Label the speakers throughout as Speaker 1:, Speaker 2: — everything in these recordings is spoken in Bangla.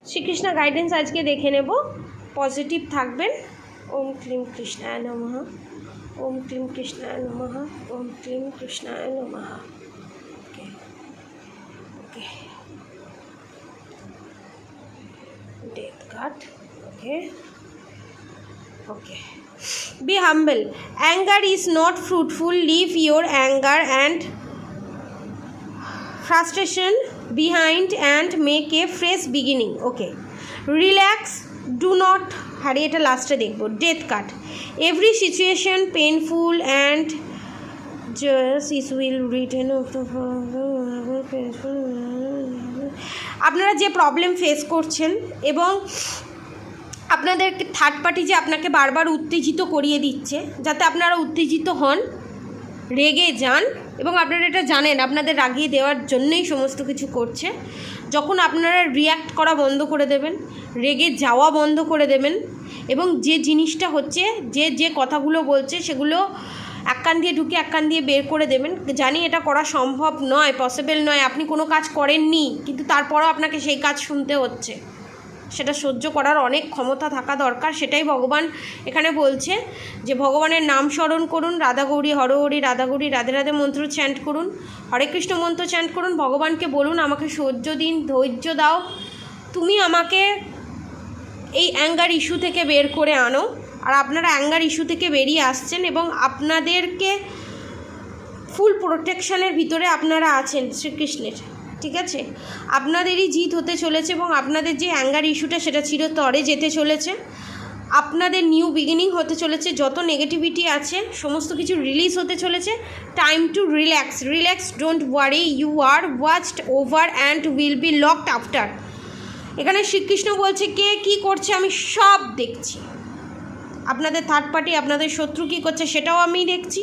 Speaker 1: শ্রীকৃষ্ণ গাইডেন্স আজকে দেখে নেব। পজিটিভ থাকবেন। ওম ক্লিম কৃষ্ণায় নমঃ। ওম ক্লিম কৃষ্ণায় নমঃ। ওম ক্লিম কৃষ্ণায় নমঃ। Okay okay, death card. Okay okay, be humble. Anger is not fruitful. Leave your anger and frustration behind and make a fresh beginning. Okay, relax. Do not hurry. এটা লাস্টে দেখব। Death card. Every situation painful and just is will return of the আপনারা যে প্রবলেম ফেস করছেন এবং আপনাদের থার্ড পার্টি যে আপনাকে বারবার উত্তেজিত করিয়ে দিচ্ছে, যাতে আপনারা উত্তেজিত হন, রেগে যান, এবং আপনারা এটা জানেন আপনাদের রাগিয়ে দেওয়ার জন্যই সমস্ত কিছু করছে। যখন আপনারা রিয়্যাক্ট করা বন্ধ করে দেবেন, রেগে যাওয়া বন্ধ করে দেবেন, এবং যে জিনিসটা হচ্ছে, যে কথাগুলো বলছে সেগুলো এক কান দিয়ে ঢুকে এক কান দিয়ে বের করে দেবেন। জানি এটা করা সম্ভব নয়, পসিবল নয়, আপনি কোনো কাজ করেননি, কিন্তু তারপরও আপনাকে সেই কাজ শুনতে হচ্ছে। সেটা সহ্য করার অনেক ক্ষমতা থাকা দরকার। সেটাই ভগবান এখানে বলছে যে ভগবানের নাম স্মরণ করুন, রাধা গৌরী হর হরি, রাধা গৌরী রাধে রাধে মন্ত্র চ্যান্ট করুন, হরে কৃষ্ণ মন্ত্র চ্যান্ট করুন। ভগবানকে বলুন, আমাকে সহ্য দিন, ধৈর্য দাও, তুমি আমাকে এই অ্যাঙ্গার ইস্যু থেকে বের করে আনো। আর আপনারা অ্যাঙ্গার ইস্যু থেকে বেরিয়ে আসছেন এবং আপনাদেরকে ফুল প্রোটেকশানের ভিতরে আপনারা আছেন শ্রীকৃষ্ণের। ঠিক আছে, আপনাদেরই জিত হতে চলেছে এবং আপনাদের যে অ্যাঙ্গার ইস্যুটা সেটা চিরতরে যেতে চলেছে। আপনাদের নিউ বিগিনিং হতে চলেছে। যত নেগেটিভিটি আছে সমস্ত কিছু রিলিজ হতে চলেছে। Time to relax. Relax, don't worry, you are watched over and will be locked after. এখানে শ্রীকৃষ্ণ বলছে কে কী করছে আমি সব দেখছি। আপনাদের থার্ড পার্টি, আপনাদের শত্রু কী করছে সেটাও আমি দেখছি,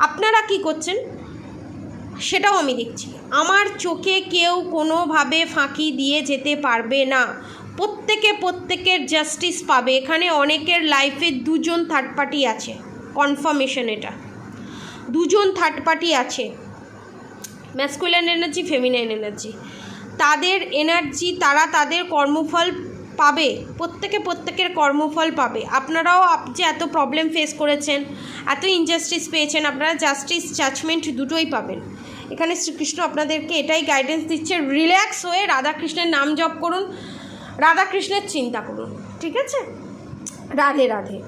Speaker 1: আপনারা কি করছেন সেটাও আমি দেখছি। আমার চোখে কেউ কোনোভাবে ফাঁকি দিয়ে যেতে পারবে না। প্রত্যেকের জাস্টিস পাবে। এখানে অনেকের লাইফে দুজন থার্ড পার্টি আছে, কনফার্মেশন। এটা দুজন থার্ড পার্টি আছে, ম্যাসকুলিন এনার্জি, ফেমিনাইন এনার্জি। তাদের এনার্জি, তারা তাদের কর্মফল পাবে। প্রত্যেকের কর্মফল পাবে। আপনারাও যে এত প্রবলেম ফেস করেছেন, এত ইনজাস্টিস পেয়েছেন, আপনারা জাস্টিস জাজমেন্ট দুটোই পাবেন। এখানে শ্রীকৃষ্ণ আপনাদেরকে এটাই গাইডেন্স দিচ্ছে, রিল্যাক্স হয়ে রাধাকৃষ্ণের নাম জপ করুন, রাধাকৃষ্ণের চিন্তা করুন। ঠিক আছে, রাধে রাধে।